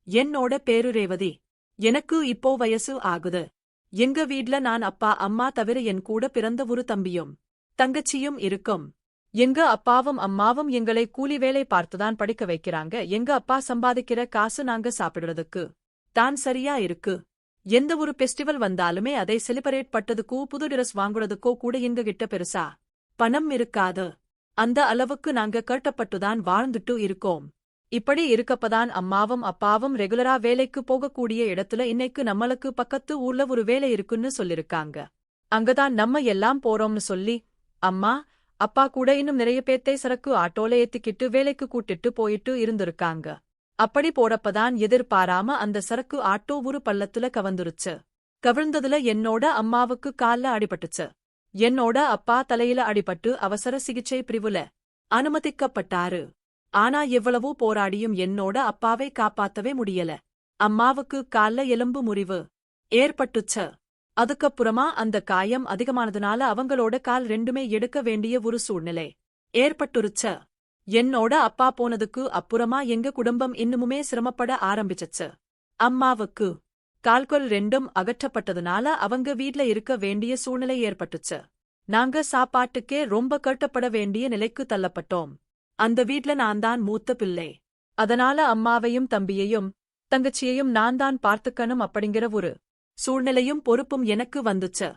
என்னோட பேரு ரேவதி. எனக்கு இப்போ வயசு ஆகுது. எங்க வீட்ல நான் அப்பா அம்மா தவிர என் கூட பிறந்த ஒரு தம்பியும் தங்கச்சியும் இருக்கும். எங்க அப்பாவும் அம்மாவும் எங்களை கூலி வேலை பார்த்துதான் படிக்க வைக்கிறாங்க. எங்க அப்பா சம்பாதிக்கிற காசு நாங்க சாப்பிடுறதுக்கு தான் சரியா இருக்கு. எந்த ஒரு ஃபெஸ்டிவல் வந்தாலுமே அதை செலிப்ரேட் பட்டதுக்கோ புது டிரஸ் வாங்குறதுக்கோ கூட எங்க கிட்ட பெருசா பணம் இருக்காது. அந்த அளவுக்கு நாங்க கட்டப்பட்டுதான் வாழ்ந்துட்டு இருக்கோம். இப்படி இருக்கப்பதான் அம்மாவும் அப்பாவும் ரெகுலரா வேலைக்கு போகக்கூடிய இடத்துல இன்னைக்கு நம்மளுக்கு பக்கத்து ஊர்ல ஒரு வேலை இருக்குன்னு சொல்லிருக்காங்க. அங்கதான் நம்ம எல்லாம் போறோம்னு சொல்லி அம்மா அப்பா கூட இன்னும் நிறைய பேத்தை சரக்கு ஆட்டோல ஏத்திக்கிட்டு வேலைக்கு கூட்டிட்டு போயிட்டு இருந்திருக்காங்க. அப்படி போறப்பதான் எதிர்பாராம அந்த சரக்கு ஆட்டோ ஒரு பள்ளத்துல கவர்ந்துருச்சு. கவிழ்ந்ததுல என்னோட அம்மாவுக்கு கால்ல அடிபட்டுச்சு. என்னோட அப்பா தலையில அடிபட்டு அவசர சிகிச்சை பிரிவுல அனுமதிக்கப்பட்டாரு. ஆனா எவ்வளவோ போராடியும் என்னோட அப்பாவை காப்பாத்தவே முடியல. அம்மாவுக்கு கால்ல எலும்பு முறிவு ஏற்பட்டுச்சு. அதுக்கப்புறமா அந்த காயம் அதிகமானதுனால அவங்களோட கால் ரெண்டுமே எடுக்க வேண்டிய ஒரு சூழ்நிலை ஏற்பட்டுருச்சு. என்னோட அப்பா போனதுக்கு அப்புறமா எங்க குடும்பம் இன்னுமுமே சிரமப்பட ஆரம்பிச்சுச்சு. அம்மாவுக்கு கால்கள் ரெண்டும் அகற்றப்பட்டதுனால அவங்க வீட்ல இருக்க வேண்டிய சூழ்நிலை ஏற்பட்டுச்சு. நாங்க சாப்பாட்டுக்கே ரொம்ப கட்டப்பட வேண்டிய நிலைக்கு தள்ளப்பட்டோம். அந்த வீட்ல நான் தான் மூத்த பிள்ளை. அதனால அம்மாவையும் தம்பியையும் தங்கச்சியையும் நான் தான் பார்த்துக்கணும் அப்படிங்கிற ஒரு சூழ்நிலையும் பொறுப்பும் எனக்கு வந்துச்சு.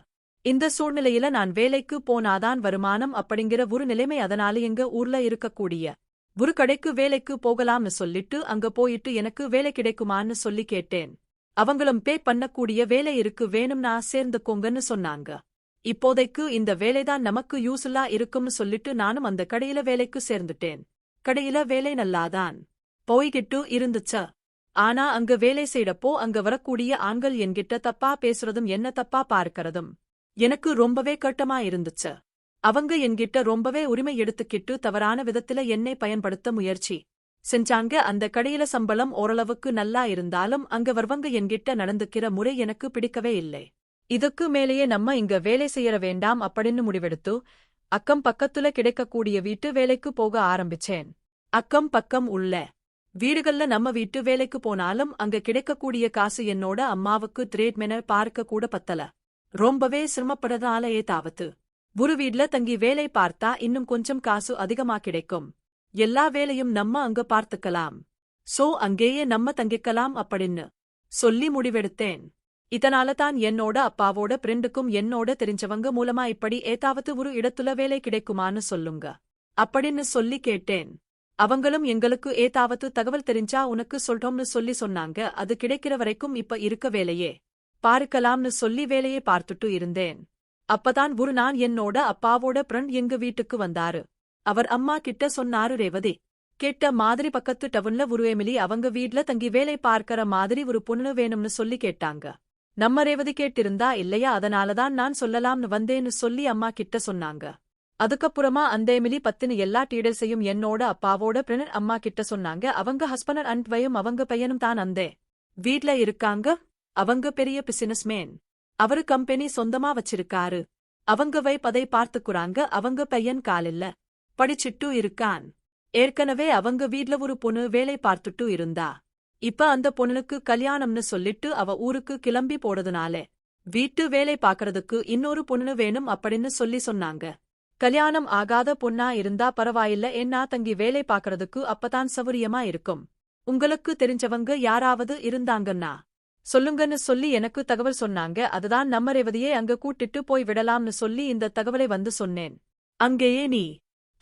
இந்த சூழ்நிலையில நான் வேலைக்கு போனாதான் வருமானம் அப்படிங்கிற ஒரு நிலைமை. அதனால எங்க ஊர்ல இருக்கக்கூடிய ஒரு கடைக்கு வேலைக்கு போகலாம்னு சொல்லிட்டு அங்க போயிட்டு எனக்கு வேலை கிடைக்குமான்னு சொல்லி கேட்டேன். அவங்களும் பே பண்ணக்கூடிய வேலை இருக்கு, வேணும்னா சேர்ந்துக்கோங்கன்னு சொன்னாங்க. இப்போதைக்கு இந்த வேலைதான் நமக்கு யூஸ்ஃபுல்லா இருக்கும்னு சொல்லிட்டு நானும் அந்த கடையில வேலைக்கு சேர்ந்துட்டேன். கடையில வேலை நல்லாதான் போய்கிட்டு இருந்துச்சு. ஆனா அங்க வேலை செய்யறப்போ அங்க வரக்கூடிய ஆண்கள் என்கிட்ட தப்பா பேசுறதும் என்ன தப்பா பார்க்கறதும் எனக்கு ரொம்பவே கட்டமா இருந்துச்சு. அவங்க என்கிட்ட ரொம்பவே உரிமை எடுத்துக்கிட்டு தவறான விதத்துல என்னை பயன்படுத்த முயற்சி செஞ்சாங்க. அந்த கடையில சம்பளம் ஓரளவுக்கு நல்லா இருந்தாலும் அங்க வரவங்க என்கிட்ட நடந்துக்கிற முறை எனக்கு பிடிக்கவே இல்லை. இதுக்கு மேலேயே நம்ம இங்க வேலை செய்யற வேண்டாம் அப்படின்னு முடிவெடுத்து அக்கம் பக்கத்துல கிடைக்கக்கூடிய வீட்டு வேலைக்கு போக ஆரம்பிச்சேன். அக்கம் பக்கம் உள்ள வீடுகள்ல நம்ம வீட்டு வேலைக்கு போனாலும் அங்க கிடைக்கக்கூடிய காசு என்னோட அம்மாவுக்கு ட்ரீட்மென்ட் பார்க்க கூட பத்தல. ரொம்பவே சிரமப்படுறதால ஏதாவது ஒரு வீட்ல தங்கி வேலை பார்த்தா இன்னும் கொஞ்சம் காசு அதிகமா கிடைக்கும். எல்லா வேலையும் நம்ம அங்க பார்த்துக்கலாம். சோ அங்கேயே நம்ம தங்கிக்கலாம் அப்படின்னு சொல்லி முடிவெடுத்தேன். இதனால தான் என்னோட அப்பாவோட ஃப்ரெண்டுக்கும் என்னோட தெரிஞ்சவங்க மூலமா இப்படி ஏதாவது ஒரு இடத்துல வேலை கிடைக்குமான்னு சொல்லுங்க அப்படின்னு சொல்லி கேட்டேன். அவங்களும் எங்களுக்கு ஏதாவது தகவல் தெரிஞ்சா உனக்கு சொல்றோம்னு சொல்லி சொன்னாங்க. அது கிடைக்கிற வரைக்கும் இப்ப இருக்க வேலையே பார்க்கலாம்னு சொல்லி வேலையை பார்த்துட்டு இருந்தேன். அப்பதான் ஒரு நாள் என்னோட அப்பாவோட ஃப்ரெண்ட் எங்க வீட்டுக்கு வந்தாரு. அவர் அம்மா கிட்ட சொன்னாரு, ரேவதி கேட்ட மாதிரி பக்கத்து டவுன்ல ஒரு எமிலி அவங்க வீட்ல தங்கி வேலை பார்க்கற மாதிரி ஒரு பொண்ணு வேணும்னு சொல்லி கேட்டாங்க. நம்ம ரேவதி கேட்டிருந்தா இல்லையா, அதனாலதான் நான் சொல்லலாம்னு வந்தேன்னு சொல்லி அம்மா கிட்ட சொன்னாங்க. அதுக்கப்புறமா அந்த எமிலி பத்தின எல்லா டீடைல்ஸையும் என்னோட அப்பாவோட ஃப்ரெண்ட் அம்மா கிட்ட சொன்னாங்க. அவங்க ஹஸ்பண்ட் அண்ட் வையும் அவங்க பையனும் தான் அந்த வீட்ல இருக்காங்க. அவங்க பெரிய பிசினஸ்மேன். அவரு கம்பெனி சொந்தமா வச்சிருக்காரு. அவங்க வைப் அதை பார்த்துக்குறாங்க. அவங்க பையன் காலில்ல படிச்சிட்டு இருக்கான். ஏற்கனவே அவங்க வீட்ல ஒரு பொண்ணு வேலை பார்த்துட்டு இருந்தா. இப்ப அந்த பொண்ணுக்கு கல்யாணம்னு சொல்லிட்டு அவ ஊருக்கு கிளம்பி போறதுனால வீட்டு வேலை பார்க்கறதுக்கு இன்னொரு பொண்ணு வேணும் அப்படின்னு சொல்லி சொன்னாங்க. கல்யாணம் ஆகாத பொண்ணா இருந்தா பரவாயில்ல, ஏன்னா தங்கி வேலை பார்க்கறதுக்கு அப்பதான் சௌரியமா இருக்கும். உங்களுக்கு தெரிஞ்சவங்க யாராவது இருந்தாங்கன்னா சொல்லுங்கன்னு சொல்லி எனக்கு தகவல் சொன்னாங்க. அதுதான் நம்ம ரேவதியே அங்க கூட்டிட்டு போய் விடலாம்னு சொல்லி இந்த தகவலை வந்து சொன்னேன். அங்கேயே நீ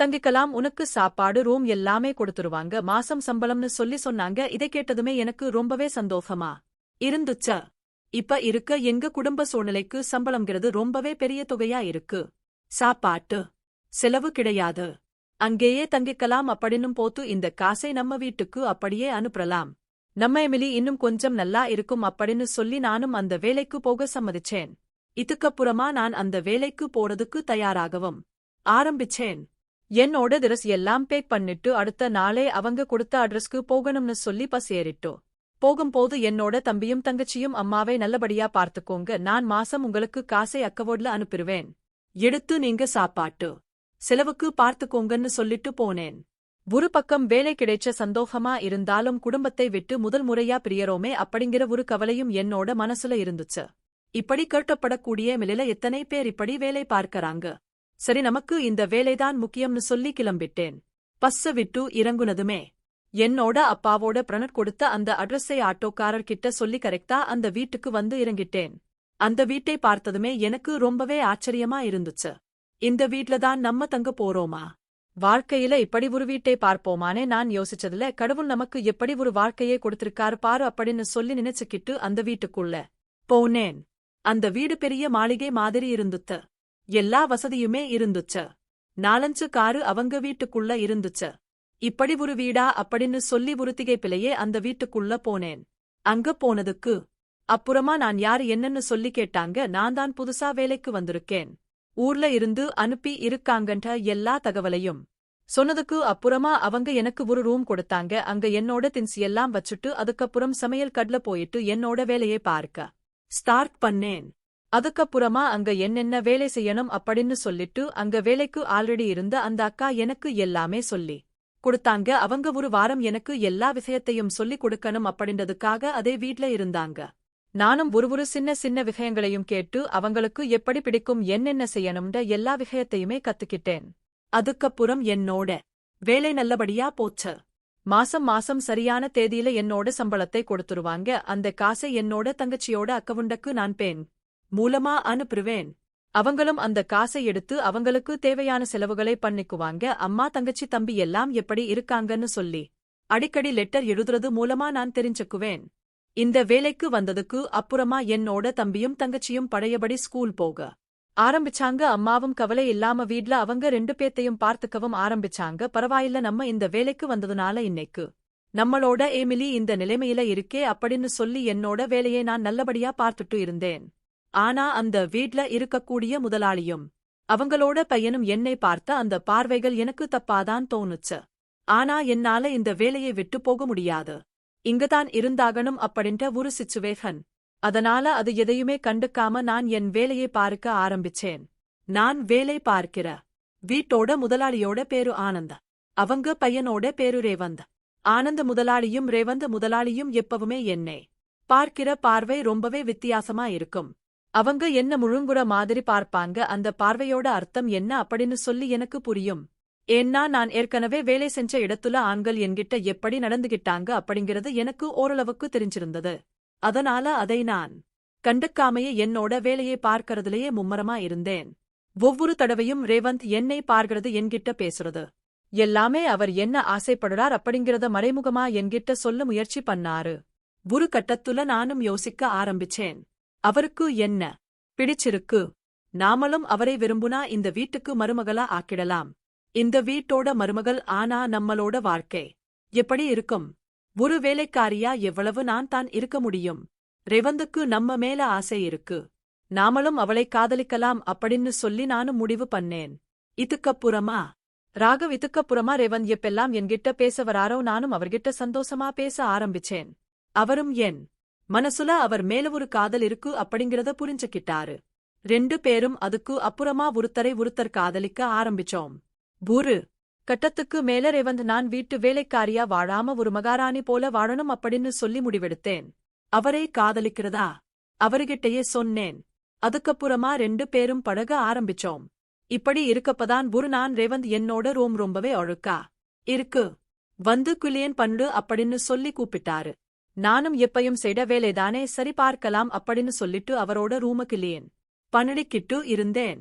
தங்கிக்கலாம், உனக்கு சாப்பாடு ரூம் எல்லாமே கொடுத்துருவாங்க, மாசம் சம்பளம்னு சொல்லி சொன்னாங்க. இதை கேட்டதுமே எனக்கு ரொம்பவே சந்தோஷமா இருந்துச்ச. இப்ப இருக்க எங்க குடும்ப சூழ்நிலைக்கு சம்பளம்ங்கிறது ரொம்பவே பெரிய தொகையா இருக்கு. சாப்பாட்டு செலவு கிடையாது, அங்கேயே தங்கிக்கலாம் அப்படின்னும் போத்து இந்த காசை நம்ம வீட்டுக்கு அப்படியே அனுப்பலாம். நம்ம எமிலி இன்னும் கொஞ்சம் நல்லா இருக்கும் அப்படின்னு சொல்லி நானும் அந்த வேலைக்கு போக சம்மதிச்சேன். இதுக்கப்புறமா நான் அந்த வேலைக்கு போறதுக்கு தயாராகவும் ஆரம்பிச்சேன். என்னோட டிரஸ் எல்லாம் பேக் பண்ணிட்டு அடுத்த நாளே அவங்க கொடுத்த அட்ரஸ்க்கு போகணும்னு சொல்லி பஸ் ஏறிட்டோம். போகும்போது என்னோட தம்பியும் தங்கச்சியும் அம்மாவை நல்லபடியா பார்த்துக்கோங்க, நான் மாசம் உங்களுக்கு காசை அக்கவோட்ல அனுப்பிடுவேன், எடுத்து நீங்க சாப்பாட்டு செலவுக்கு பார்த்துக்கோங்கன்னு சொல்லிட்டு போனேன். ஒரு பக்கம் வேலை கிடைச்ச சந்தோஷமா இருந்தாலும் குடும்பத்தை விட்டு முதல் முறையா பிரியறோமே அப்படிங்கிற ஒரு கவலையும் என்னோட மனசுல இருந்துச்சு. இப்படி கேட்டப்படக்கூடிய மில்லில எத்தனை பேர் இப்படி வேலை பார்க்கறாங்க. சரி, நமக்கு இந்த வேலைதான் முக்கியம்னு சொல்லி கிளம்பிட்டேன். பஸ்ஸ விட்டு இறங்குனதுமே என்னோட அப்பாவோட பிரணட் கொடுத்த அந்த அட்ரஸை ஆட்டோக்காரர் கிட்ட சொல்லி கரெக்டா அந்த வீட்டுக்கு வந்து இறங்கிட்டேன். அந்த வீட்டை பார்த்ததுமே எனக்கு ரொம்பவே ஆச்சரியமா இருந்துச்சு. இந்த வீட்லதான் நம்ம தங்க போறோமா? வாழ்க்கையில இப்படி ஒரு வீட்டை பார்ப்போமானே நான் யோசிச்சதுல கடவுள் நமக்கு எப்படி ஒரு வாழ்க்கையே கொடுத்திருக்காரு பாரு அப்படின்னு சொல்லி நினைச்சுக்கிட்டு அந்த வீட்டுக்குள்ள போனேன். அந்த வீடு பெரிய மாளிகை மாதிரி இருந்துச்சு. எல்லா வசதியுமே இருந்துச்சு. 4-5 காரு அவங்க வீட்டுக்குள்ள இருந்துச்சு. இப்படி ஒரு வீடா அப்படின்னு சொல்லி ஒரு திகைப்பிலேயே அந்த வீட்டுக்குள்ள போனேன். அங்க போனதுக்கு அப்புறமா நான் யாரு என்னன்னு சொல்லி கேட்டாங்க. நான் தான் புதுசா வேலைக்கு வந்திருக்கேன், ஊர்ல இருந்து அனுப்பி இருக்காங்கன்ற எல்லா தகவலையும் சொன்னதுக்கு அப்புறமா அவங்க எனக்கு ஒரு ரூம் கொடுத்தாங்க. அங்க என்னோட திங்ஸ் எல்லாம் வச்சுட்டு அதுக்கப்புறம் சமையல் கட்ல போயிட்டு என்னோட வேலையை பார்க்க ஸ்டார்ட் பண்ணேன். அதுக்கப்புறமா அங்க என்னென்ன வேலை செய்யணும் அப்படின்னு சொல்லிட்டு அங்க வேலைக்கு ஆல்ரெடி இருந்த அந்த அக்கா எனக்கு எல்லாமே சொல்லி கொடுத்தாங்க. அவங்க ஒரு வாரம் எனக்கு எல்லா விஷயத்தையும் சொல்லி கொடுக்கணும் அப்படின்றதுக்காக அதே வீட்ல இருந்தாங்க. நானும் ஒரு சின்ன சின்ன விஷயங்களையும் கேட்டு அவங்களுக்கு எப்படி பிடிக்கும் என்னென்ன செய்யணும்ன்ற எல்லா விஷயத்தையுமே கத்துக்கிட்டேன். அதுக்கப்புறம் என்னோட வேலை நல்லபடியா போச்சு. மாசம் சரியான தேதியில என்னோட சம்பளத்தை கொடுத்துருவாங்க. அந்த காசை என்னோட தங்கச்சியோட அக்கவுண்டக்கு நான் பேன் மூலமா அனுப்புவேன். அவங்களும் அந்த காசை எடுத்து அவங்களுக்கு தேவையான செலவுகளை பண்ணிக்குவாங்க. அம்மா தங்கச்சி தம்பி எல்லாம் எப்படி இருக்காங்கன்னு சொல்லி அடிக்கடி லெட்டர் எழுதுறது மூலமா நான் தெரிஞ்சுக்குவேன். இந்த வேலைக்கு வந்ததுக்கு அப்புறமா என்னோட தம்பியும் தங்கச்சியும் பழையபடி ஸ்கூல் போக ஆரம்பிச்சாங்க. அம்மாவும் கவலை இல்லாம வீட்ல அவங்க 2 பேத்தையும் பார்த்துக்கவும் ஆரம்பிச்சாங்க. பரவாயில்ல, நம்ம இந்த வேலைக்கு வந்ததுனால இன்னைக்கு நம்மளோட ஏமிலி இந்த நிலைமையில இருக்கே அப்படின்னு சொல்லி என்னோட வேலையை நான் நல்லபடியா பார்த்துட்டு இருந்தேன். ஆனா அந்த வீட்ல இருக்கக்கூடிய முதலாளியும் அவங்களோட பையனும் என்னை பார்த்த அந்த பார்வைகள் எனக்கு தப்பாதான் தோணுச்சு. ஆனா என்னால இந்த வேலையை விட்டு போக முடியாது, இங்கதான் இருந்தாகணும் அப்படின்ற ஒரு சிச்சுவேஷன். அதனால அது எதையுமே கண்டுக்காம நான் என் வேலையை பார்க்க ஆரம்பிச்சேன். நான் வேலை பார்க்கிற வீட்டோட முதலாளியோட பேரு ஆனந்த, அவங்க பையனோட பேரு ரேவந்த். ஆனந்த முதலாளியும் ரேவந்த் முதலாளியும் எப்பவுமே என்னை பார்க்கிற பார்வை ரொம்பவே வித்தியாசமா இருக்கும். அவங்க என்ன முழுங்குற மாதிரி பார்ப்பாங்க. அந்த பார்வையோட அர்த்தம் என்ன அப்படின்னு சொல்லி எனக்கு புரியும். ஏன்னா நான் ஏற்கனவே வேலை செஞ்ச இடத்துல ஆண்கள் என்கிட்ட எப்படி நடந்துகிட்டாங்க அப்படிங்கிறது எனக்கு ஓரளவுக்கு தெரிஞ்சிருந்தது. அதனால அதை நான் கண்டுக்காமையே என்னோட வேலையை பார்க்கறதுலயே மும்மரமா இருந்தேன். ஒவ்வொரு தடவையும் ரேவந்த் என்னை பார்க்கிறது, என்கிட்ட பேசுறது எல்லாமே அவர் என்ன ஆசைப்படுறார் அப்படிங்கிறத மறைமுகமா என்கிட்ட சொல்ல முயற்சி பண்ணாரு. ஒரு கட்டத்துல நானும் யோசிக்க ஆரம்பிச்சேன், அவருக்கு என்ன பிடிச்சிருக்கு, நாமளும் அவரை விரும்புனா இந்த வீட்டுக்கு மருமகளா ஆக்கிடலாம். இந்த வீட்டோட மருமகள் ஆனா நம்மளோட வாழ்க்கை எப்படி இருக்கும்? ஒரு வேலைக்காரியா எவ்வளவு நான் தான் இருக்க முடியும்? ரேவந்துக்கு நம்ம மேல ஆசை இருக்கு, நாமளும் அவளை காதலிக்கலாம் அப்படின்னு சொல்லி நானும் முடிவு பண்ணேன். இதுக்கப்புறமா ரேவந்த் எப்பெல்லாம் என்கிட்ட பேச வராரோ நானும் அவர்கிட்ட சந்தோஷமா பேச ஆரம்பிச்சேன். அவரும் என் மனசுல அவர் மேல ஒரு காதல் இருக்கு அப்படிங்கிறத புரிஞ்சுக்கிட்டாரு. 2 பேரும் அதுக்கு அப்புறமா ஒருத்தர் காதலிக்க ஆரம்பிச்சோம். ஒரு கட்டத்துக்கு மேல ரேவந்த் நான் வீட்டு வேலைக்காரியா வாழாம ஒரு மகாராணி போல வாழணும் அப்படின்னு சொல்லி முடிவெடுத்தேன். அவரை காதலிக்கிறதா அவர்கிட்டயே சொன்னேன். அதுக்கப்புறமா 2 பேரும் பழக ஆரம்பிச்சோம். இப்படி இருக்கப்பதான் ஒரு நான் ரேவந்த் என்னோட ரொம்பவே அழுக்கா இருக்கு, வந்து குளியன் பண்ணு அப்படின்னு சொல்லி கூப்பிட்டாரு. நானும் எப்பையும் செய்த வேலைதானே, சரி பார்க்கலாம் அப்படின்னு சொல்லிட்டு அவரோட ரூமுக்குள்ளேன் பண்ணிக்கிட்டு இருந்தேன்.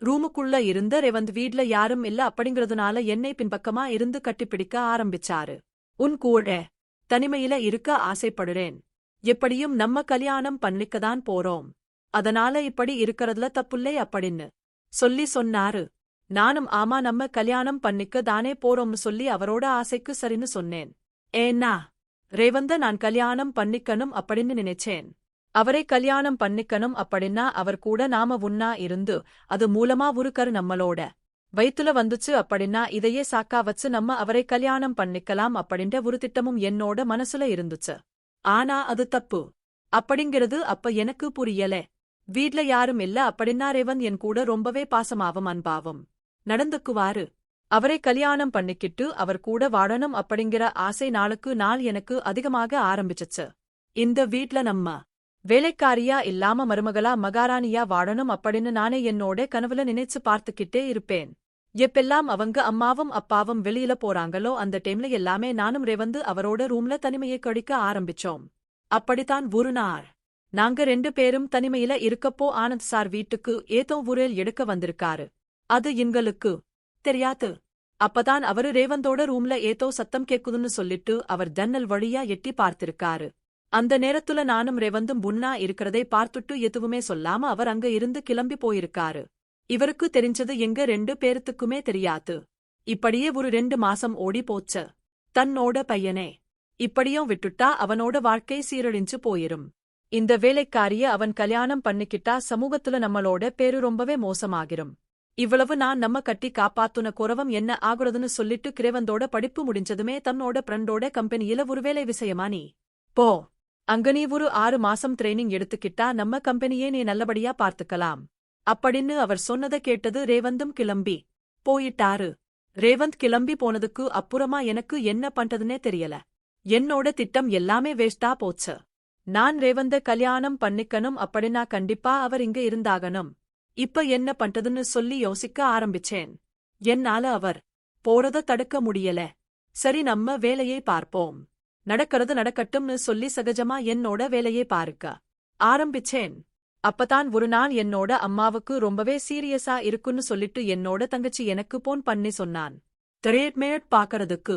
ரூமுக்குள்ள இருந்த ரேவந்த் வீட்ல யாரும் இல்ல அப்படிங்கிறதுனால என்னை பின்பக்கமா இருந்து கட்டிப்பிடிக்க ஆரம்பிச்சாரு. உன் கூட தனிமையில இருக்க ஆசைப்படுறேன், எப்படியும் நம்ம கல்யாணம் பண்ணிக்கதான் போறோம், அதனால இப்படி இருக்கறதுல தப்புல்லை அப்படின்னு சொல்லி சொன்னாரு. நானும் ஆமா, நம்ம கல்யாணம் பண்ணிக்க தானே போறோம்னு சொல்லி அவரோட ஆசைக்கு சரின்னு சொன்னேன். ஏன்னா ரேவந்த நான் கல்யாணம் பண்ணிக்கணும் அப்படின்னு நினைச்சேன். அவரை கல்யாணம் பண்ணிக்கணும் அப்படின்னா அவர் கூட நாம உன்னா இருந்து அது மூலமா ஒரு கரு நம்மளோட வயித்துல வந்துச்சு அப்படின்னா இதையே சாக்கா வச்சு நம்ம அவரை கல்யாணம் பண்ணிக்கலாம் அப்படின்ற ஒரு திட்டமும் என்னோட மனசுல இருந்துச்சு. ஆனா அது தப்பு அப்படிங்கிறது அப்ப எனக்கு புரியல. வீட்ல யாரும் இல்ல அப்படின்னா ரேவந்த் என் கூட ரொம்பவே பாசமாவும் அன்பாவும் நடந்துக்குவாரு. அவரை கல்யாணம் பண்ணிக்கிட்டு அவர் கூட வாழணும் அப்படிங்கிற ஆசை நாளுக்கு நாள் எனக்கு அதிகமாக ஆரம்பிச்சுச்சு. இந்த வீட்ல நம்ம வேலைக்காரியா இல்லாம மருமகளா மகாராணியா வாழணும் அப்படின்னு நானே என்னோட கனவுல நினைச்சு பார்த்துக்கிட்டே இருப்பேன். எப்பெல்லாம் அவங்க அம்மாவும் அப்பாவும் வெளியில போறாங்களோ அந்த டைம்ல எல்லாமே நானும் ரேவந்து அவரோட ரூம்ல தனிமையை கழிக்க ஆரம்பிச்சோம். அப்படித்தான் ஒரு நாள் நாங்க 2 பேரும் தனிமையில இருக்கப்போ ஆனந்த் சார் வீட்டுக்கு ஏதோ உரேல் எடுக்க வந்திருக்காரு. அது எங்களுக்கு தெரியாது. அப்பதான் அவரு ரேவந்தோட ரூம்ல ஏதோ சத்தம் கேக்குதுன்னு சொல்லிட்டு அவர் ஜன்னல் வழியா எட்டி பார்த்திருக்காரு. அந்த நேரத்துல நானும் ரேவந்தும் முன்னா இருக்கிறதை பார்த்துட்டு எதுவுமே சொல்லாம அவர் அங்க இருந்து கிளம்பி போயிருக்காரு. இவருக்கு தெரிஞ்சது எங்க 2 பேருத்துக்குமே தெரியாது. இப்படியே ஒரு 2 மாசம் ஓடி போச்சு. தன்னோட பையனே இப்படியும் விட்டுட்டா அவனோட வாழ்க்கை சீரழிஞ்சு போயிரும். இந்த வேலைக்காரிய அவன் கல்யாணம் பண்ணிக்கிட்டா சமூகத்துல நம்மளோட பேரு ரொம்பவே மோசமாகிரும். இவ்வளவு நான் நம்ம கட்டி காப்பாத்துன குறவம் என்ன ஆகுறதுன்னு சொல்லிட்டு கிரேவந்தோட படிப்பு முடிஞ்சதுமே தன்னோட ஃப்ரெண்டோட கம்பெனியில ஒரு வேலை விஷயமா நீ போ. அங்க நீ ஒரு 6 மாசம் ட்ரைனிங் எடுத்துக்கிட்டா நம்ம கம்பெனியே நீ நல்லபடியா பார்த்துக்கலாம் அப்படின்னு அவர் சொன்னதை கேட்டது ரேவந்தும் கிளம்பி போயிட்டாரு. ரேவந்த் கிளம்பி போனதுக்கு அப்புறமா எனக்கு என்ன பண்றதுன்னே தெரியல. என்னோட திட்டம் எல்லாமே வேஸ்டா போச்சு. நான் ரேவந்த கல்யாணம் பண்ணிக்கணும் அப்படின்னா கண்டிப்பா அவர் இங்க இருந்தாகணும். இப்ப என்ன பண்றதுன்னு சொல்லி யோசிக்க ஆரம்பிச்சேன். என்னால அவர் போறத தடுக்க முடியல. சரி நம்ம வேலையை பார்ப்போம், நடக்கிறது நடக்கட்டும்னு சொல்லி சகஜமா என்னோட வேலையை பார்க்க ஆரம்பிச்சேன். அப்பதான் ஒரு நாள் என்னோட அம்மாவுக்கு ரொம்பவே சீரியஸா இருக்குன்னு சொல்லிட்டு என்னோட தங்கச்சி எனக்கு போன் பண்ணி சொன்னான். ட்ரீட்மெண்ட் பாக்கறதுக்கு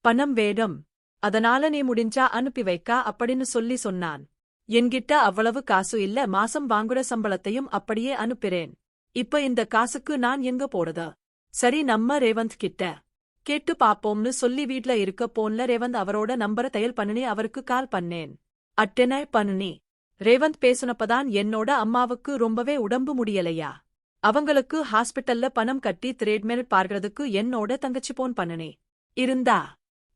பணம் வேணும், அதனால நீ முடிஞ்சா அனுப்பி வைக்க அப்படின்னு சொல்லி சொன்னான். என்கிட்ட அவ்வளவு காசு இல்ல, மாசம் வாங்குற சம்பளத்தையும் அப்படியே அனுப்புறேன். இப்ப இந்த காசுக்கு நான் எங்க போறது? சரி நம்ம ரேவந்த் கிட்ட கேட்டு பாப்போம்னு சொல்லி வீட்ல இருக்க போன்ல ரேவந்த் அவரோட நம்பரை டயல் பண்ணி அவருக்கு கால் பண்ணேன். அட்டெனை பண்ணி ரேவந்த் பேசுனப்பதான் என்னோட அம்மாவுக்கு ரொம்பவே உடம்பு முடியலையா. அவங்களுக்கு ஹாஸ்பிட்டல்ல பணம் கட்டி ட்ரீட்மெண்ட் பார்க்கறதுக்கு என்னோட தங்கச்சி போன் பண்ணனே இருந்தா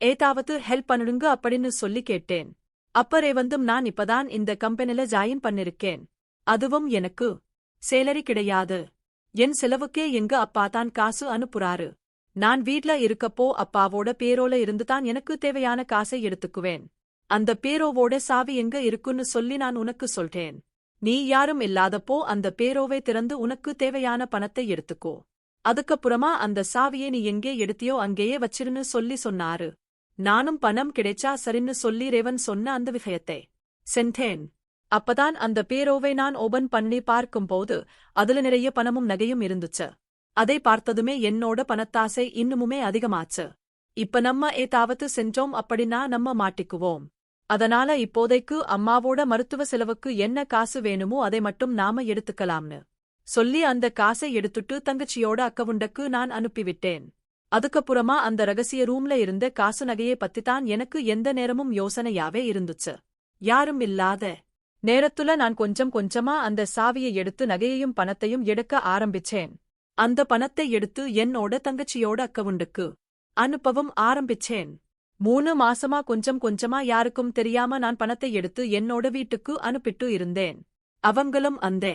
ஏதாவது ஹெல்ப் பண்ணுங்க அப்படின்னு சொல்லி கேட்டேன். அப்ப ரேவந்தும் நான் இப்பதான் இந்த கம்பெனில ஜாயின் பண்ணிருக்கேன், அதுவும் எனக்கு சேலரி கிடையாது, என் செலவுக்கே எங்க அப்பா தான் காசு அனுப்புறாரு. நான் வீட்ல இருக்கப்போ அப்பாவோட பேரோல இருந்துதான் எனக்கு தேவையான காசை எடுத்துக்குவேன். அந்த பேரோவோட சாவி எங்க இருக்குன்னு சொல்லி நான் உனக்கு சொல்றேன். நீ யாரும் இல்லாதப்போ அந்த பேரோவை திறந்து உனக்கு தேவையான பணத்தை எடுத்துக்கோ. அதுக்கப்புறமா அந்த சாவியை நீ எங்கே எடுத்தியோ அங்கேயே வச்சிருன்னு சொல்லி சொன்னாரு. நானும் பணம் கிடைச்சா சரின்னு சொல்லி ரேவன் சொன்ன அந்த விஷயத்தை சென்றேன். அப்பதான் அந்த பேரோவை நான் ஓபன் பண்ணி பார்க்கும்போது அதுல நிறைய பணமும் நகையும் இருந்துச்சு. அதை பார்த்ததுமே என்னோட பணத்தாசை இன்னுமுமே அதிகமாச்சு. இப்ப நம்ம ஏதாவது செஞ்சோம் அப்படின்னா நம்ம மாட்டிக்குவோம். அதனால இப்போதைக்கு அம்மாவோட மருத்துவ செலவுக்கு என்ன காசு வேணுமோ அதை மட்டும் நாம எடுத்துக்கலாம்னு சொல்லி அந்த காசை எடுத்துட்டு தங்கச்சியோட அக்கவுண்டுக்கு நான் அனுப்பிவிட்டேன். அதுக்கப்புறமா அந்த ரகசிய ரூம்ல இருந்த காசு நகையை பத்தித்தான் எனக்கு எந்த நேரமும் யோசனையாவே இருந்துச்சு. யாரும் இல்லாத நேரத்துல நான் கொஞ்சம் கொஞ்சமா அந்த சாவியை எடுத்து நகையையும் பணத்தையும் எடுக்க ஆரம்பிச்சேன். அந்த பணத்தை எடுத்து என்னோட தங்கச்சியோட அக்கவுண்டுக்கு அனுப்பவும் ஆரம்பிச்சேன். 3 மாசமா கொஞ்சம் கொஞ்சமா யாருக்கும் தெரியாம நான் பணத்தை எடுத்து என்னோட வீட்டுக்கு அனுப்பிட்டு இருந்தேன். அவங்களும் அந்த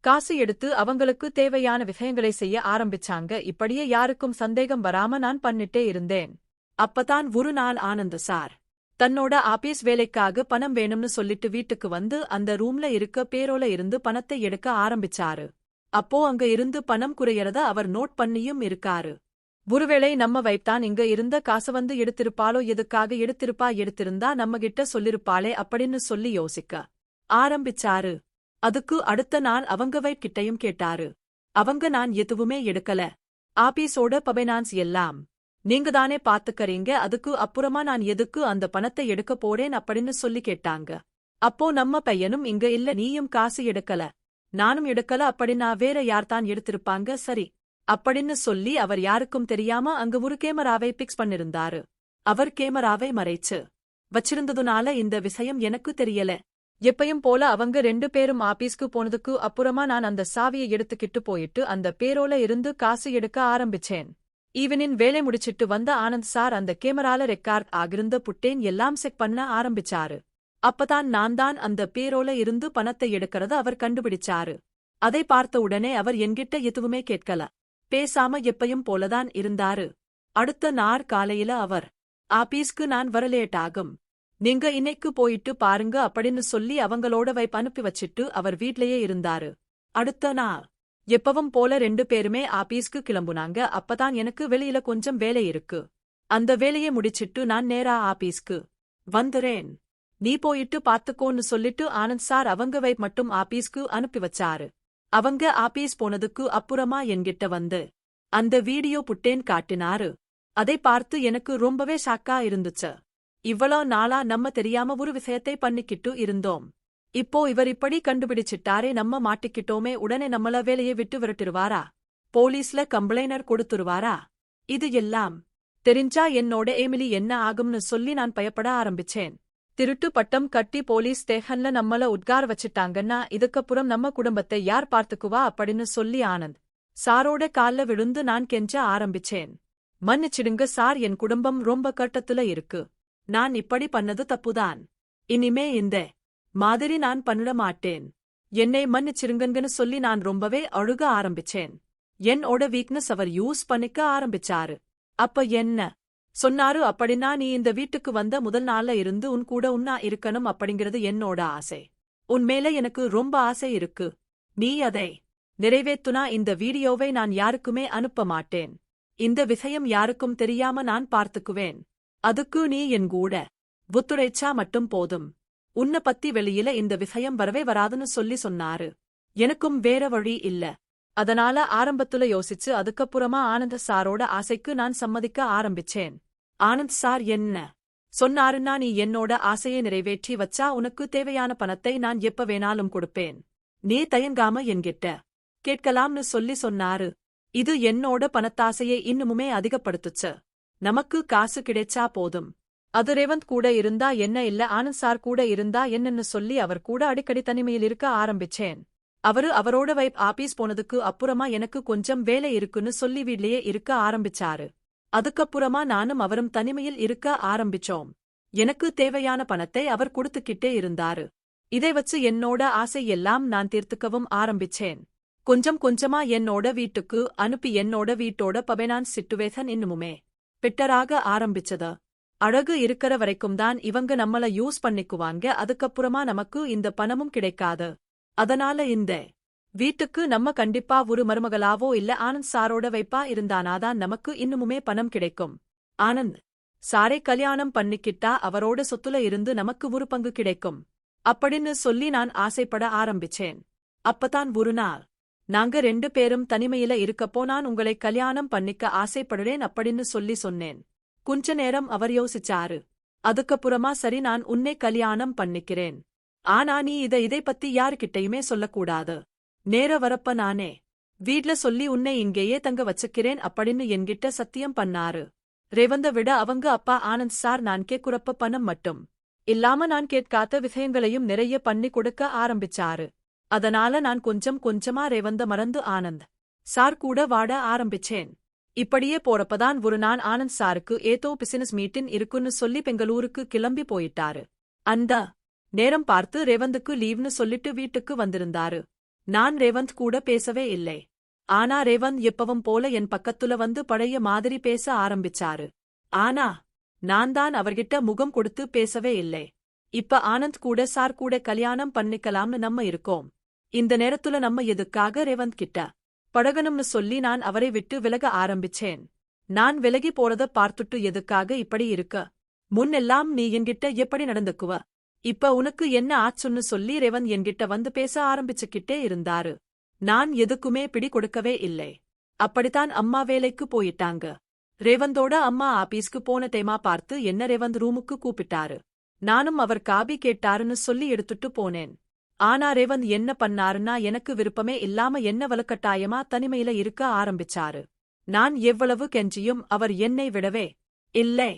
காசு எடுத்து அவங்களுக்கு தேவையான விஷயங்களை செய்ய ஆரம்பிச்சாங்க. இப்படியே யாருக்கும் சந்தேகம் வராம நான் பண்ணிட்டே இருந்தேன். அப்பதான் ஒரு நாள் ஆனந்த் சார் தன்னோட ஆபீஸ் வேலைக்காக பணம் வேணும்னு சொல்லிட்டு வீட்டுக்கு வந்து அந்த ரூம்ல இருக்க பேரோல இருந்து பணத்தை எடுக்க ஆரம்பிச்சாரு. அப்போ அங்க இருந்து பணம் குறையறத அவர் நோட் பண்ணியும் இருக்காரு. ஒருவேளை நம்ம வைப்தான் இங்க இருந்த காசு வந்து எடுத்திருப்பாளோ, எதுக்காக எடுத்திருந்தா நம்மகிட்ட சொல்லிருப்பாளே அப்படின்னு சொல்லி யோசிக்க ஆரம்பிச்சாரு. அதுக்கு அடுத்த நாள் அவங்க வைப் கிட்டையும் கேட்டாரு. அவங்க நான் எதுவுமே எடுக்கல, ஆபீஸோட பபைனான்ஸ் எல்லாம் நீங்க தானே பாத்துக்கறீங்க, அதுக்கு அப்புறமா நான் எதுக்கு அந்த பணத்தை எடுக்க போறேன் அப்படின்னு சொல்லி கேட்டாங்க. அப்போ நம்ம பையனும் இங்க இல்ல, நீயும் காசு எடுக்கல நானும் எடுக்கல அப்படின்னா வேற யார்தான் எடுத்திருப்பாங்க, சரி அப்படின்னு சொல்லி அவர் யாருக்கும் தெரியாம அங்க ஒரு கேமராவை பிக்ஸ் பண்ணிருந்தாரு. அவர் கேமராவை மறைச்சு வச்சிருந்ததுனால இந்த விஷயம் எனக்கு தெரியல. எப்பயும் போல அவங்க 2 பேரும் ஆபீஸ்க்கு போனதுக்கு அப்புறமா நான் அந்த சாவியை எடுத்துக்கிட்டு போயிட்டு அந்த பேரோல இருந்து காசு எடுக்க ஆரம்பிச்சேன். ஈவனின் வேலை முடிச்சிட்டு வந்த ஆனந்த் சார் அந்த கேமரால ரெக்கார்ட் ஆகிருந்த புட்டேன் எல்லாம் செக் பண்ண ஆரம்பிச்சாரு. அப்பதான் நான் தான் அந்த பேரோல இருந்து பணத்தை எடுக்கறத அவர் கண்டுபிடிச்சாரு. அதை பார்த்த உடனே அவர் என்கிட்ட எதுவுமே கேட்கல. பேசாம எப்பயும் போலதான் இருந்தாரு. அடுத்த நாள் காலையில அவர், ஆபீஸ்க்கு நான் வர லேட் ஆகும், நீங்க இன்னைக்கு போயிட்டு பாருங்க அப்படின்னு சொல்லி அவங்களோட வைப் அனுப்பி வச்சிட்டு அவர் வீட்லயே இருந்தாரு. அடுத்த நாள் எப்பவும் போல 2 பேருமே ஆபீஸ்க்கு கிளம்புனாங்க. அப்பதான் எனக்கு வெளியில கொஞ்சம் வேலை இருக்கு, அந்த வேலையை முடிச்சிட்டு நான் நேரா ஆபீஸ்க்கு வந்துறேன், நீ போயிட்டு பாத்துக்கோன்னு சொல்லிட்டு ஆனந்த் சார் அவங்க வைப் மட்டும் ஆபீஸ்க்கு அனுப்பி வச்சாரு. அவங்க ஆபீஸ் போனதுக்கு அப்புறமா என்கிட்ட வந்து அந்த வீடியோ புட்டேன் காட்டினாரு. அதை பார்த்து எனக்கு ரொம்பவே ஷாக்கா இருந்துச்சு. இவ்வளோ நாளா நம்ம தெரியாம ஒரு விஷயத்தை பண்ணிக்கிட்டு இருந்தோம், இப்போ இவர் இப்படி கண்டுபிடிச்சிட்டாரே, நம்ம மாட்டிக்கிட்டோமே, உடனே நம்மள வேலையை விட்டு விரட்டிருவாரா, போலீஸ்ல கம்ப்ளைனர் கொடுத்துருவாரா, இது எல்லாம் தெரிஞ்சா என்னோட எமிலி என்ன ஆகும்னு சொல்லி நான் பயப்பட ஆரம்பிச்சேன். திருட்டு பட்டம் கட்டி போலீஸ் ஸ்டேஷன்ல நம்மள உட்கார வச்சிட்டாங்கன்னா இதுக்கப்புறம் நம்ம குடும்பத்தை யார் பார்த்துக்குவா அப்படின்னு சொல்லி ஆனந்த் சாரோட கால்ல விழுந்து நான் கெஞ்ச ஆரம்பிச்சேன். மன்னிச்சிடுங்க சார், என் குடும்பம் ரொம்ப கட்டத்துல இருக்கு, நான் இப்படி பண்ணது தப்புதான், இனிமே இந்த மாதிரி நான் பண்ணிட மாட்டேன், என்னை மன்னிச்சிருங்கன்னு சொல்லி நான் ரொம்பவே அழுக ஆரம்பிச்சேன். என்னோட வீக்னஸ் அவர் யூஸ் பண்ணிக்க ஆரம்பிச்சாரு. அப்ப என்ன சொன்னாரு அப்படின்னா, நீ இந்த வீட்டுக்கு வந்த முதல் நாள்ல இருந்து உன் கூட உன்னா இருக்கணும் அப்படிங்கிறது என்னோட ஆசை, உன் மேல எனக்கு ரொம்ப ஆசை இருக்கு, நீ அதை நிறைவேத்துனா இந்த வீடியோவை நான் யாருக்குமே அனுப்ப மாட்டேன், இந்த விஷயம் யாருக்கும் தெரியாம நான் பார்த்துக்குவேன், அதுக்கு நீ என் கூட ஒத்துழைச்சா மட்டும் போதும், உன்னை பத்தி வெளியில இந்த விஷயம் வரவே வராதுன்னு சொல்லி சொன்னாரு. எனக்கும் வேற வழி இல்ல, அதனால ஆரம்பத்துல யோசிச்சு அதுக்கப்புறமா ஆனந்த் சாரோட ஆசைக்கு நான் சம்மதிக்க ஆரம்பிச்சேன். ஆனந்த் சார் என்ன சொன்னாருன்னா, நீ என்னோட ஆசையை நிறைவேற்றி வச்சா உனக்கு தேவையான பணத்தை நான் எப்ப வேணாலும் கொடுப்பேன், நீ தயங்காம என்கிட்ட கேட்கலாம்னு சொல்லி சொன்னாரு. இது என்னோட பணத்தாசையை இன்னுமுமே அதிகப்படுத்துச்சு. நமக்கு காசு கிடைச்சா போதும், அது ரேவந்த் கூட இருந்தா என்ன, இல்ல ஆனந்த் சார் கூட இருந்தா என்னன்னு சொல்லி அவர் கூட அடிக்கடி தனிமையில் இருக்க ஆரம்பிச்சேன். அவரோட வைப் ஆபீஸ் போனதுக்கு அப்புறமா எனக்கு கொஞ்சம் வேலை இருக்குன்னு சொல்லி வீட்லயே இருக்க ஆரம்பிச்சாரு. அதுக்கப்புறமா நானும் அவரும் தனிமையில் இருக்க ஆரம்பிச்சோம். எனக்கு தேவையான பணத்தை அவர் கொடுத்துக்கிட்டே இருந்தாரு. இதை வச்சு என்னோட ஆசை எல்லாம் நான் தீர்த்துக்கவும் ஆரம்பிச்சேன். கொஞ்சம் கொஞ்சமா என்னோட வீட்டுக்கு அனுப்பி என்னோட வீட்டோட பைனான்ஸ் சிட்டுவேஷன் இன்னுமுமே பெட்டராக ஆரம்பிச்சது. அழகு இருக்கிற வரைக்கும் தான் இவங்க நம்மள யூஸ் பண்ணிக்குவாங்க, அதுக்கப்புறமா நமக்கு இந்த பணமும் கிடைக்காது. அதனால இந்த வீட்டுக்கு நம்ம கண்டிப்பா ஒரு மருமகளாவோ இல்ல ஆனந்த் சாரோட வைப்பா இருந்தானாதான் நமக்கு இன்னுமுமே பணம் கிடைக்கும். ஆனந்த் சாரை கல்யாணம் பண்ணிக்கிட்டா அவரோட சொத்துல இருந்து நமக்கு ஒரு பங்கு கிடைக்கும் அப்படின்னு சொல்லி நான் ஆசைப்பட ஆரம்பிச்சேன். அப்பதான் ஒரு நாள் நாங்க 2 பேரும் தனிமையில இருக்கப்போ நான் உங்களை கல்யாணம் பண்ணிக்க ஆசைப்படுறேன் அப்படின்னு சொல்லி சொன்னேன். கொஞ்ச நேரம் அவர் யோசிச்சாரு. அதுக்கப்புறமா சரி, நான் உன்னை கல்யாணம் பண்ணிக்கிறேன், ஆனா நீ இதை பத்தி யாருக்கிட்டையுமே சொல்லக்கூடாது, நேர வரப்ப நானே வீட்ல சொல்லி உன்னை இங்கேயே தங்க வச்சுக்கிறேன் அப்படின்னு என்கிட்ட சத்தியம் பண்ணாரு. ரேவந்த விட அவங்க அப்பா ஆனந்த் சார் நான் கேக்குறப்ப பணம் மட்டும் இல்லாம நான் கேட்காத விஷயங்களையும் நிறைய பண்ணி கொடுக்க ஆரம்பிச்சாரு. அதனால நான் கொஞ்சம் கொஞ்சமா ரேவந்த மறந்து ஆனந்த் சார் கூட வாட ஆரம்பிச்சேன். இப்படியே போறப்பதான் ஒரு நாள் ஆனந்த் சாருக்கு ஏதோ பிசினஸ் மீட்டிங் இருக்குன்னு சொல்லி பெங்களூருக்கு கிளம்பி போயிட்டாரு. அந்த நேரம் பார்த்து ரேவந்துக்கு லீவ்னு சொல்லிட்டு வீட்டுக்கு வந்திருந்தாரு. நான் ரேவந்த் கூட பேசவே இல்லை. ஆனா ரேவந்த் எப்பவும் போல என் பக்கத்துல வந்து பழைய மாதிரி பேச ஆரம்பிச்சாரு. ஆனா நான் தான் அவர்கிட்ட முகம் கொடுத்து பேசவே இல்லை. இப்ப ஆனந்த் கூட சார் கூட கல்யாணம் பண்ணிக்கலாம்னு நம்ம இருக்கோம். இந்த நேரத்துல நம்ம எதுக்காக ரேவந்த் கிட்ட பழகணும்னு சொல்லி நான் அவரை விட்டு விலக ஆரம்பிச்சேன். நான் விலகி போறத பார்த்துட்டு எதுக்காக இப்படி இருக்க, முன்னெல்லாம் நீ என்கிட்ட எப்படி நடந்துக்குவ, இப்ப உனக்கு என்ன ஆச்சுன்னு சொல்லி ரேவந்த் என்கிட்ட வந்து பேச ஆரம்பிச்சுக்கிட்டே இருந்தாரு. நான் எதுக்குமே பிடி கொடுக்கவே இல்லை. அப்படித்தான் அம்மா வேலைக்கு போயிட்டாங்க. ரேவந்தோட அம்மா ஆபீஸ்க்கு போன டைமா பார்த்து என்ன ரேவந்த் ரூமுக்கு கூப்பிட்டாரு. நானும் அவர் காபி கேட்டாருன்னு சொல்லி எடுத்துட்டு போனேன். ஆனா ரேவந்த் என்ன பண்ணாருன்னா, எனக்கு விருப்பமே இல்லாம என்ன வலுக்கட்டாயமா தனிமையில இருக்க ஆரம்பிச்சாரு. நான் எவ்வளவு கெஞ்சியும் அவர் என்னை விடவே இல்லை.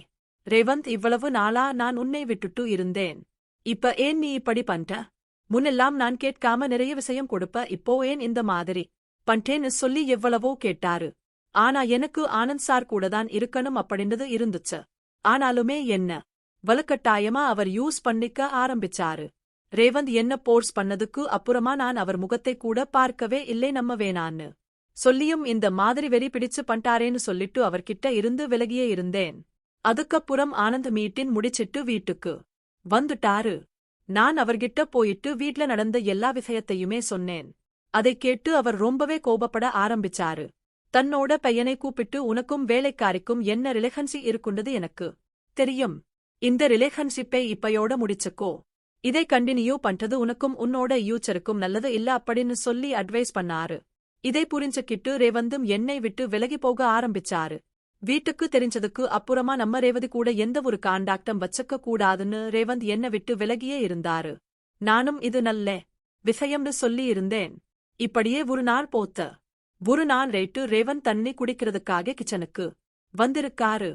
ரேவந்த், இவ்வளவு நாளா நான் உன்னை விட்டுட்டு இருந்தேன், இப்ப ஏன் நீ இப்படி பண்ற, முன்னெல்லாம் நான் கேட்காம நிறைய விஷயம் கொடுப்ப, இப்போ ஏன் இந்த மாதிரி பண்றேன்னு சொல்லி எவ்வளவோ கேட்டாரு. ஆனா எனக்கு ஆனந்த் சார் கூடதான் இருக்கணும் அப்படின்றது இருந்துச்சு. ஆனாலுமே என்ன வலுக்கட்டாயமா அவர் யூஸ் பண்ணிக்க ஆரம்பிச்சாரு. ரேவந்த் என்ன போர்ஸ் பண்ணதுக்கு அப்புறமா நான் அவர் முகத்தை கூட பார்க்கவே இல்லை. நம்ம வேணான்னு சொல்லியும் இந்த மாதிரி வெறி பிடிச்சு பண்டாரேன்னு சொல்லிட்டு அவர்கிட்ட இருந்து விலகியே இருந்தேன். அதுக்கப்புறம் ஆனந்த் மீட்டின் முடிச்சிட்டு வீட்டுக்கு வந்துட்டாரு. நான் அவர்கிட்ட போயிட்டு வீட்ல நடந்த எல்லா விஷயத்தையுமே சொன்னேன். அதை கேட்டு அவர் ரொம்பவே கோபப்பட ஆரம்பிச்சாரு. தன்னோட பையனை கூப்பிட்டு உனக்கும் வேலைக்காரிக்கும் என்ன ரிலேஷன்ஷிப் இருக்குண்டது எனக்கு தெரியும். இந்த ரிலேஷன்ஷிப்பை இப்பயோட முடிச்சுக்கோ. இதை கண்டினியூ பண்றது உனக்கும் உன்னோட யூச்சருக்கும் நல்லது இல்ல அப்படின்னு சொல்லி அட்வைஸ் பண்ணாரு. இதை புரிஞ்சுக்கிட்டு ரேவந்தும் என்னை விட்டு விலகி போக ஆரம்பிச்சாரு. வீட்டுக்கு தெரிஞ்சதுக்கு அப்புறமா நம்ம ரேவதி கூட எந்த ஒரு காண்டாக்டம் வச்சுக்க கூடாதுன்னு ரேவந்த் என்ன விட்டு விலகியே இருந்தாரு. நானும் இது நல்ல விஷயம்னு சொல்லி இருந்தேன். இப்படியே ஒரு நாள் போத்த. ஒரு நாள் ரேவந்த் தண்ணி குடிக்கிறதுக்காக கிச்சனுக்கு வந்திருக்காரு.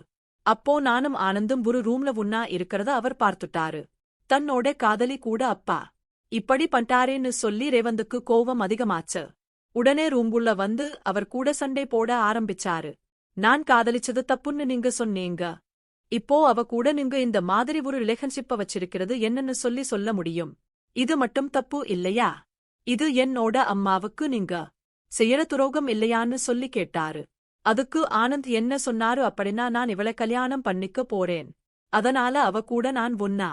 அப்போ நானும் ஆனந்தும் ஒரு ரூம்ல உன்னா இருக்கிறத அவர் பார்த்துட்டாரு. தன்னோட காதலி கூட அப்பா இப்படி பண்டாரேன்னு சொல்லி ரேவந்துக்கு கோவம் அதிகமாச்சு. உடனே ரூம்புள்ள வந்து அவர் கூட சண்டை போட ஆரம்பிச்சாரு. நான் காதலிச்சது தப்புன்னு நீங்க சொன்னீங்க. இப்போ அவ கூட நீங்க இந்த மாதிரி ஒரு ரிலேஷன்ஷிப்ப வச்சிருக்கிறது என்னன்னு சொல்ல முடியும். இது மட்டும் தப்பு இல்லையா? இது என்னோட அம்மாவுக்கு நீங்க செய்யற துரோகம் இல்லையான்னு சொல்லி கேட்டாரு. அதுக்கு ஆனந்த் என்ன சொன்னாரு அப்படின்னா நான் இவளை கல்யாணம் பண்ணிக்க போறேன். அதனால அவ கூட நான் ஒன்னா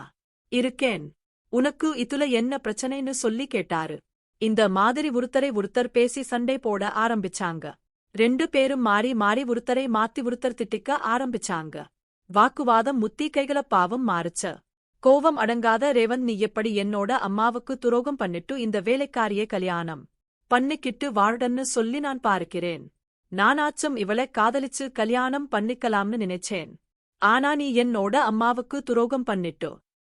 இருக்கேன். உனக்கு இதுல என்ன பிரச்சனைன்னு சொல்லி கேட்டாரு. இந்த மாதிரி ஒருத்தர் பேசி சண்டை போட ஆரம்பிச்சாங்க. 2 பேரும் மாறி மாறி ஒருத்தரை மாத்தி ஒருத்தர் திட்டிக்க ஆரம்பிச்சாங்க. வாக்குவாதம் முத்தி கைகள பாவம் மாறுச்ச. கோவம் அடங்காத ரேவந்த் நீ எப்படி என்னோட அம்மாவுக்கு துரோகம் பண்ணிட்டு இந்த வேலைக்காரியை கல்யாணம் பண்ணிக்கிட்டு வாழ்டன்னு சொல்லி நான் பார்க்கிறேன். நானாச்சும் இவளை காதலிச்சு கல்யாணம் பண்ணிக்கலாம்னு நினைச்சேன். ஆனா நீ என்னோட அம்மாவுக்கு துரோகம் பண்ணிட்டோ.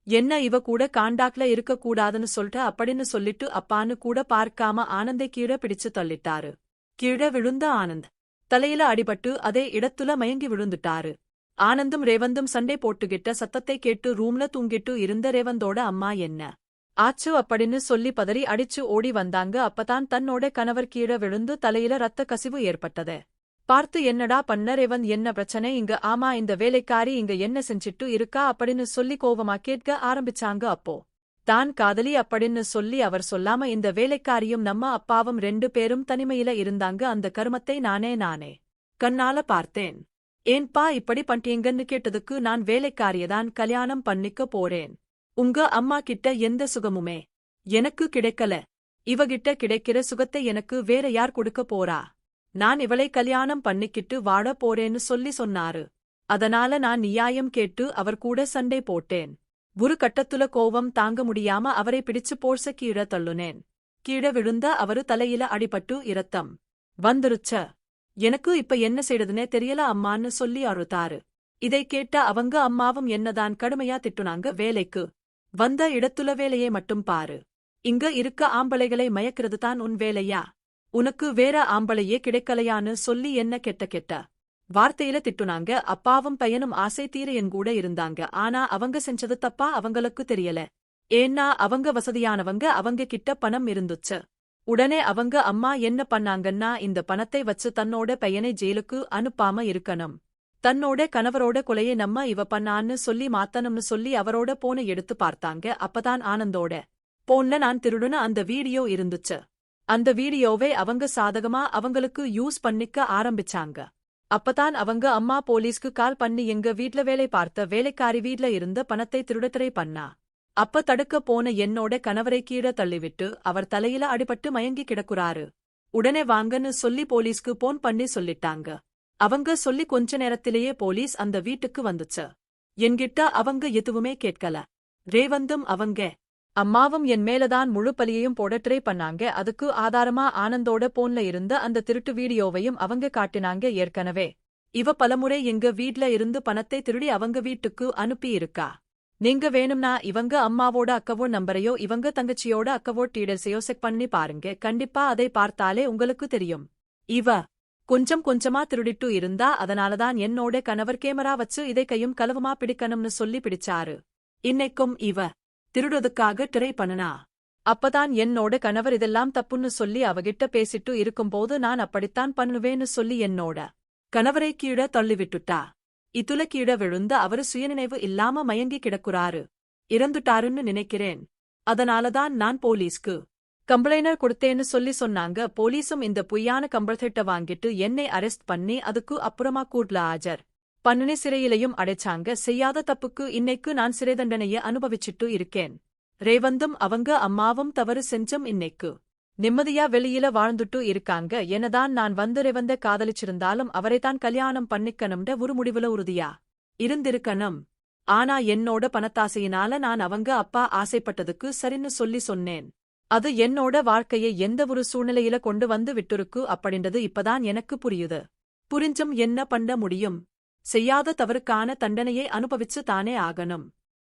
என்ன இவ கூட காண்டாக்ட்ல இருக்கக்கூடாதுன்னு சொல்லிட்டு அப்படின்னு சொல்லிட்டு அப்பான்னு கூட பார்க்காம ஆனந்தை கீழே பிடிச்சு தள்ளிட்டாரு. கீழே விழுந்த ஆனந்த் தலையில அடிபட்டு அதே இடத்துல மயங்கி விழுந்துட்டாரு. ஆனந்தும் ரேவந்தும் சண்டை போட்டுகிட்ட சத்தத்தை கேட்டு ரூம்ல தூங்கிட்டு இருந்த ரேவந்தோட அம்மா என்ன ஆச்சு அப்படின்னு சொல்லி பதறி அடிச்சு ஓடி வந்தாங்க. அப்பதான் தன்னோட கணவர் கீழே விழுந்து தலையில ரத்த கசிவு ஏற்பட்டது. பார்த்து என்னடா பண்ண ரேவந்த் என்ன பிரச்சனை இங்க? ஆமா இந்த வேலைக்காரி இங்க என்ன செஞ்சிட்டு இருக்கா அப்படின்னு சொல்லி கோவமா கேட்க ஆரம்பிச்சாங்க. அப்போ தான் காதலி அப்படின்னு சொல்லி அவர் சொல்லாம இந்த வேலைக்காரியும் நம்ம அப்பாவும் 2 பேரும் தனிமையில இருந்தாங்க. அந்த கருமத்தை நானே கண்ணால பார்த்தேன். ஏன்பா இப்படி பண்றீங்கன்னு கேட்டதுக்கு நான் வேலைக்காரியதான் கல்யாணம் பண்ணிக்க போறேன். உங்க அம்மா கிட்ட எந்த சுகமுமே எனக்கு கிடைக்கல. இவகிட்ட கிடைக்கிற சுகத்தை எனக்கு வேற யார் கொடுக்க போறா? நான் இவளை கல்யாணம் பண்ணிக்கிட்டு வாழ போறேன்னு சொல்லி சொன்னாரு. அதனால நான் நியாயம் கேட்டு அவர் கூட சண்டை போட்டேன். ஒரு கட்டத்துல கோவம் தாங்க முடியாம அவரை பிடிச்சு போர்ச கீழே தள்ளுனேன். கீழே விழுந்த அவரு தலையில அடிபட்டு இரத்தம் வந்துருச்ச. எனக்கு இப்ப என்ன செய்யறதுனே தெரியல அம்மான்னு சொல்லி அழுத்தாரு. இதை கேட்ட அவங்க அம்மாவும் என்னதான் கடுமையா திட்டுனாங்க. வேலைக்கு வந்த இடத்துல வேலையை மட்டும் பாரு. இங்க இருக்க ஆம்பளைகளை மயக்கிறது தான் உன் வேலையா? உனக்கு வேற ஆம்பளையே கிடைக்கலையான்னு சொல்லி என்ன கெட்ட வார்த்தையில திட்டுனாங்க. அப்பாவும் பையனும் ஆசை தீர என் கூட இருந்தாங்க. ஆனா அவங்க செஞ்சது தப்பா அவங்களுக்கு தெரியல. ஏன்னா அவங்க வசதியானவங்க, அவங்க கிட்ட பணம் இருந்துச்சு. உடனே அவங்க அம்மா என்ன பண்ணாங்கன்னா இந்த பணத்தை வச்சு தன்னோட பையனை ஜெயிலுக்கு அனுப்பாம இருக்கணும். தன்னோட கணவரோட கொலையை நம்ம இவ பண்ணான்னு சொல்லி மாத்தணும்னு சொல்லி அவரோட போனை எடுத்து பார்த்தாங்க. அப்பதான் ஆனந்தோட போன்ல நான் திருடுன அந்த வீடியோ இருந்துச்சு. அந்த வீடியோவை அவங்க சாதகமா அவங்களுக்கு யூஸ் பண்ணிக்க ஆரம்பிச்சாங்க. அப்பதான் அவங்க அம்மா போலீஸ்க்கு கால் பண்ணி எங்க வீட்ல வேலை பார்த்த வேலைக்காரி வீட்ல இருந்த பணத்தை திருடத்தரை பண்ணா. அப்ப தடுக்க போன என்னோட கணவரை கீழே தள்ளிவிட்டு அவர் தலையில அடிபட்டு மயங்கி கிடக்குறாரு. உடனே வாங்கன்னு சொல்லி போலீஸ்க்கு போன் பண்ணி சொல்லிட்டாங்க. அவங்க சொல்லி கொஞ்ச நேரத்திலேயே போலீஸ் அந்த வீட்டுக்கு வந்துச்சு. என்கிட்ட அவங்க எதுவுமே கேட்கல. ரேவந்தும் அவங்க அம்மாவும் என் மேலதான் முழு பலியையும் போட ட்ரை பண்ணாங்க. அதுக்கு ஆதாரமா ஆனந்தோட போன்ல இருந்த அந்த திருட்டு வீடியோவையும் அவங்க காட்டினாங்க. ஏற்கனவே இவ பலமுறை எங்க வீட்ல இருந்து பணத்தை திருடி அவங்க வீட்டுக்கு அனுப்பி இருக்கா. நீங்க வேணும்னா இவங்க அம்மாவோட அக்கவோ நம்பரையோ இவங்க தங்கச்சியோட அக்கவோ டீடெயில்ஸையோ செக் பண்ணி பாருங்க. கண்டிப்பா அதை பார்த்தாலே உங்களுக்கு தெரியும். இவ கொஞ்சமா திருடிட்டு இருந்தா. அதனாலதான் என்னோட கணவர் கேமரா வச்சு இதை கையும் களவுமா பிடிக்கணும்னு சொல்லி பிடிச்சாரு. இன்னைக்கும் இவ திருடுறதுக்காக ட்ரை பண்ணனா. அப்பதான் என்னோட கணவர் இதெல்லாம் தப்புன்னு சொல்லி அவகிட்ட பேசிட்டு இருக்கும்போது நான் அப்படித்தான் பண்ணுவேன்னு சொல்லி என்னோட கணவரை கீழே தள்ளிவிட்டுட்டா. இதுல கீழே விழுந்த அவரு சுயநினைவு இல்லாம மயங்கி கிடக்குறாரு. இறந்துட்டாருன்னு நினைக்கிறேன். அதனாலதான் நான் போலீஸ்க்கு கம்ப்ளைனர் கொடுத்தேன்னு சொன்னாங்க. போலீஸும் இந்த பொய்யான கம்பளத்திட்ட வாங்கிட்டு என்னை அரெஸ்ட் பண்ணி அதுக்கு அப்புறமா கூட்ல ஆஜர் பண்ணி சிறையிலையும் அடைச்சாங்க. செய்யாத தப்புக்கு இன்னைக்கு நான் சிறை தண்டனைய அனுபவிச்சுட்டு இருக்கேன். ரேவந்தும் அவங்க அம்மாவும் தவறு செஞ்சும் இன்னைக்கு நிம்மதியா வெளியில வாழ்ந்துட்டு இருக்காங்க. என்னதான் நான் ரேவந்த காதலிச்சிருந்தாலும் அவரைத்தான் கல்யாணம் பண்ணிக்கணும்ன்ற ஒரு முடிவுல உறுதியா இருந்திருக்கணும். ஆனா என்னோட பணத்தாசையினால நான் அவங்க அப்பா ஆசைப்பட்டதுக்கு சரின்னு சொன்னேன். அது என்னோட வாழ்க்கையை எந்த ஒரு சூழ்நிலையில கொண்டு வந்து விட்டுருக்கு அப்படின்றது இப்பதான் எனக்கு புரியுது. புரிஞ்சும் என்ன பண்ண முடியும்? செய்யாத தவறுக்கான தண்டனையை அனுபவிச்சு தானே ஆகணும்.